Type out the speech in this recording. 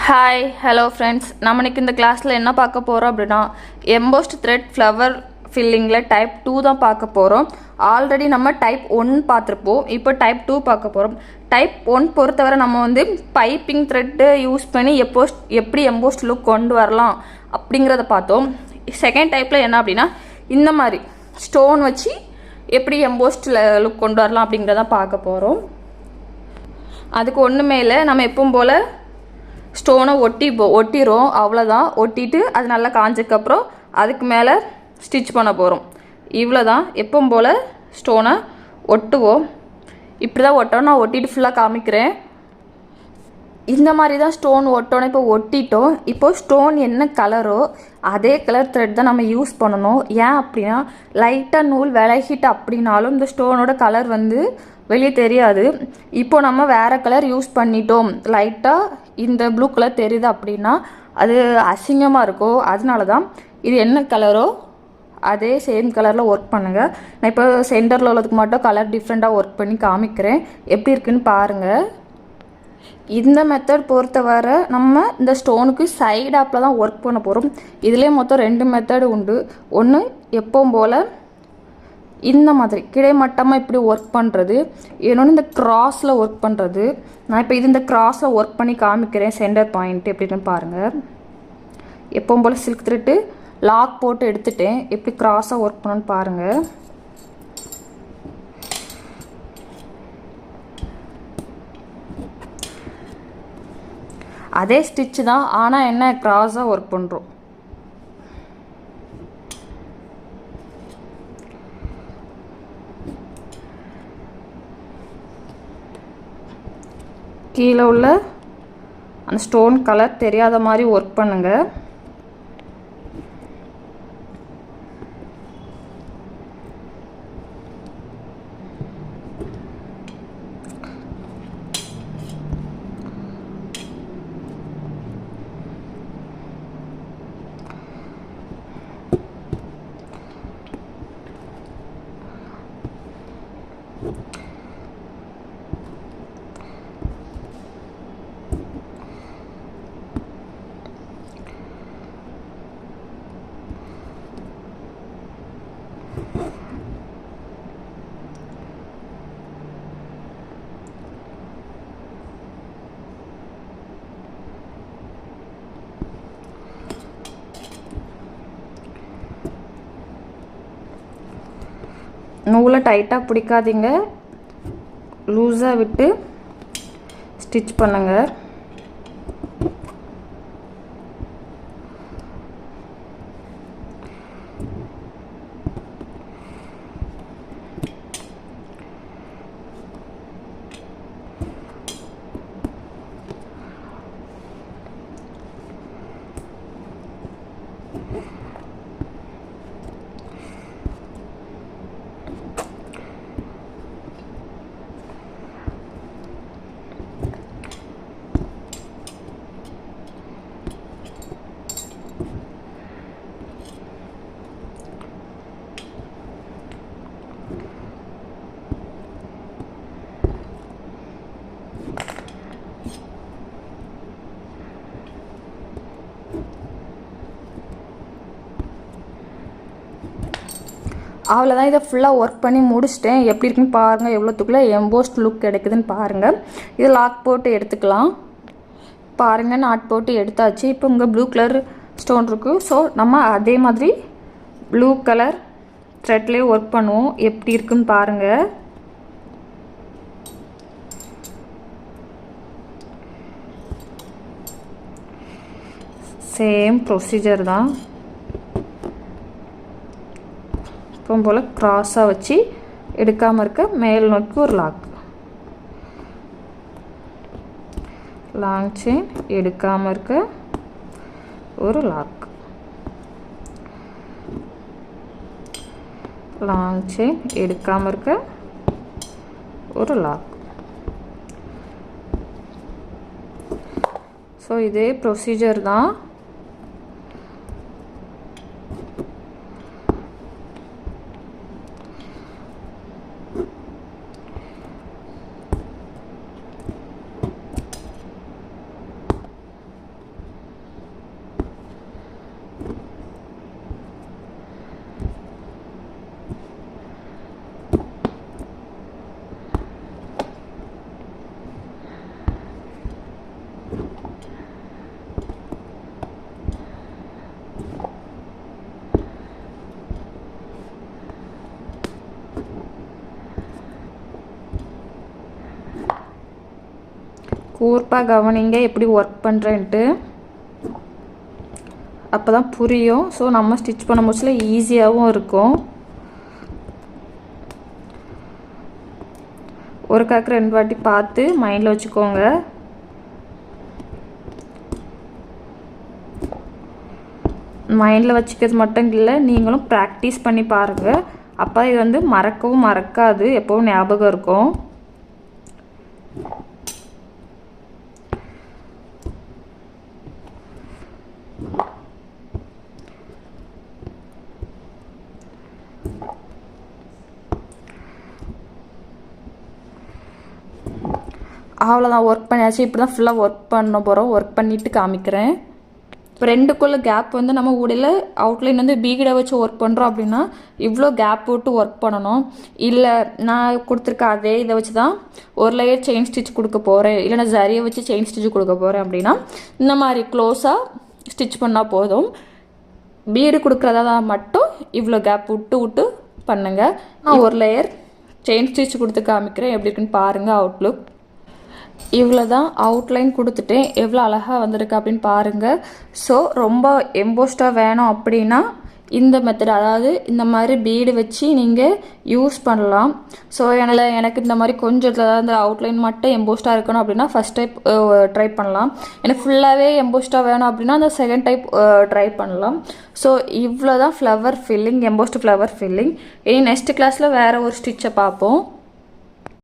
Hi hello friends, நம்ம இன்னைக்கு இந்த கிளாஸில் என்ன பார்க்க போகிறோம் அப்படின்னா எம்போஸ்ட் த்ரெட் ஃப்ளவர் ஃபில்லிங்கில் டைப் 2 தான் பார்க்க போகிறோம். ஆல்ரெடி நம்ம டைப் 1 பார்த்துருப்போம். இப்போ டைப் 2 பார்க்க போகிறோம். டைப் 1 பொறுத்தவரை நம்ம வந்து பைப்பிங் த்ரெட்டு யூஸ் பண்ணி எப்படி எம்போஸ்ட் லுக் கொண்டு வரலாம் அப்படிங்கிறத பார்த்தோம். செகண்ட் டைப்பில் என்ன அப்படின்னா இந்த மாதிரி ஸ்டோன் வச்சு எப்படி எம்போஸ்டில் லுக் கொண்டு வரலாம் அப்படிங்கிறத பார்க்க போகிறோம். அதுக்கு ஒன்றுமே இல்லை, நம்ம எப்பவும் போல் ஸ்டோனை ஒட்டிடுறோம், அவ்வளோதான். ஒட்டிட்டு அது நல்லா காஞ்சதுக்கப்புறம் அதுக்கு மேலே ஸ்டிச் பண்ண போகிறோம். இவ்வளோ தான். எப்பவும் போல் ஸ்டோனை ஒட்டுவோம். இப்படி தான் ஒட்டணும். நான் ஒட்டிட்டு ஃபுல்லாக காமிக்கிறேன். இந்த மாதிரி தான் ஸ்டோன் ஒட்டணும். இப்போ ஒட்டிட்டோம். இப்போ ஸ்டோன் என்ன கலரோ அதே கலர் த்ரெட் தான் நம்ம யூஸ் பண்ணணும். ஏன் அப்படின்னா லைட்டாக நூல் விலகிட்டு அப்படின்னாலும் இந்த ஸ்டோனோட கலர் வந்து வெளியே தெரியாது. இப்போ நம்ம வேறு கலர் யூஸ் பண்ணிட்டோம், லைட்டாக இந்த ப்ளூ கலர் தெரியுது அப்படின்னா அது அசிங்கமாக இருக்கும். அதனால தான் இது என்ன கலரோ அதே சேம் கலரில் ஒர்க் பண்ணுங்கள். நான் இப்போ சென்டரில் உள்ளதுக்கு மட்டும் கலர் டிஃப்ரெண்ட்டாக ஒர்க் பண்ணி காமிக்கிறேன், எப்படி இருக்குன்னு பாருங்கள். இந்த மெத்தட் பொறுத்தவரை நம்ம இந்த ஸ்டோனுக்கு சைடு ஆப்பில் தான் ஒர்க் பண்ண போகிறோம். இதுலேயே மொத்தம் 2 மெத்தடு உண்டு. ஒன்று எப்பவும் போல் இந்த மாதிரி கிடைமட்டமாக இப்படி ஒர்க் பண்ணுறது, இன்னொன்று இந்த கிராஸில் ஒர்க் பண்ணுறது. நான் இப்போ இந்த கிராஸில் ஒர்க் பண்ணி காமிக்கிறேன். சென்டர் பாயிண்ட் எப்படின்னு பாருங்கள். எப்பவும் போல் சில்க் த்ரெட்டு லாக் போட்டு எடுத்துட்டேன். எப்படி கிராஸாக ஒர்க் பண்ணணும்னு பாருங்கள். அதே ஸ்டிச்சு தான், ஆனால் என்ன கிராஸாக ஒர்க் பண்ணுறோம். கீழே உள்ள அந்த ஸ்டோன் கலர் தெரியாத மாதிரி ஒர்க் பண்ணுங்கள். நூலை டைட்டாக பிடிக்காதீங்க, லூஸாக விட்டு ஸ்டிச் பண்ணுங்கள். அவ்வளோதான். இதை ஃபுல்லாக ஒர்க் பண்ணி முடிச்சிட்டேன். எப்படி இருக்குன்னு பாருங்கள். எவ்வளோத்துக்குள்ளே எம்போஸ்ட் லுக் கிடைக்குதுன்னு பாருங்கள். இது லாக் போட்டு எடுத்துக்கலாம். பாருங்கள், நாட் போட்டு எடுத்தாச்சு. இப்போ உங்கள் ப்ளூ கலர் ஸ்டோன் இருக்குது. ஸோ நம்ம அதே மாதிரி ப்ளூ கலர் த்ரெட்லேயே ஒர்க் பண்ணுவோம். எப்படி இருக்குன்னு பாருங்கள். சேம் ப்ரொசீஜர் தான். எப்பவும் போல் க்ராஸாக வச்சு எடுக்காமல் இருக்க மேல் நோக்கி ஒரு லாக், லாங் செயின் எடுக்காமல் இருக்க ஒரு லாக், லாங் செயின் எடுக்காமல் இருக்க ஒரு லாக். ஸோ இதே ப்ரொசீஜர் தான். கூர்ப்பாக கவனிங்க எப்படி ஒர்க் பண்ணுறேன்ட்டு, அப்போ தான் புரியும். ஸோ நம்ம ஸ்டிச் பண்ண முடிச்சல ஈஸியாகவும் இருக்கும். ஒரு காக்கு 2 வாட்டி பார்த்து மைண்டில் வச்சுக்கோங்க. மைண்டில் வச்சுக்கிறது மட்டும் இல்லை, நீங்களும் ப்ராக்டிஸ் பண்ணி பாருங்கள். அப்போ இது வந்து மறக்கவும் மறக்காது, எப்போவும் ஞாபகம் இருக்கும். அவ்வளோதான், ஒர்க் பண்ணியாச்சு. இப்படி தான் ஃபுல்லாக ஒர்க் பண்ண போகிறோம். ஒர்க் பண்ணிவிட்டு காமிக்கிறேன். இப்போ ரெண்டுக்குள்ளே கேப் வந்து நம்ம ஊடையில் அவுட்லைன் வந்து பீடை வச்சு ஒர்க் பண்ணுறோம் அப்படின்னா இவ்வளோ கேப் போட்டு ஒர்க் பண்ணணும். இல்லை நான் கொடுத்துருக்க அதே இதை வச்சு தான் ஒரு லேயர் செயின் ஸ்டிச் கொடுக்க போகிறேன், இல்லை நான் ஜரியை வச்சு செயின் ஸ்டிச் கொடுக்க போகிறேன் அப்படின்னா இந்த மாதிரி க்ளோஸாக ஸ்டிச் பண்ணால் போதும். பீடு கொடுக்குறதா மட்டும் இவ்வளோ கேப் விட்டு விட்டு பண்ணுங்கள். நான் ஒரு லேயர் செயின் ஸ்டிச் கொடுத்து காமிக்கிறேன், எப்படி இருக்குன்னு பாருங்கள். அவுட்லுக் இவ்வளோ தான். அவுட்லைன் கொடுத்துட்டேன், எவ்வளோ அழகாக வந்திருக்கு அப்படின்னு பாருங்கள். ஸோ ரொம்ப எம்போஸ்டாக வேணும் அப்படின்னா இந்த மெத்தட், அதாவது இந்த மாதிரி பீடு வச்சு நீங்கள் யூஸ் பண்ணலாம். ஸோ எனக்கு இந்த மாதிரி கொஞ்சம் அந்த அவுட்லைன் மட்டும் எம்போஸ்டாக இருக்கணும் அப்படின்னா ஃபஸ்ட் டைப் ட்ரை பண்ணலாம். எனக்கு ஃபுல்லாகவே எம்போஸ்டாக வேணும் அப்படின்னா அந்த செகண்ட் டைப் ட்ரை பண்ணலாம். ஸோ இவ்வளோ தான் flower filling, embossed flower filling. இனி நெக்ஸ்ட் கிளாஸில் வேறு ஒரு ஸ்டிச்சை பார்ப்போம்.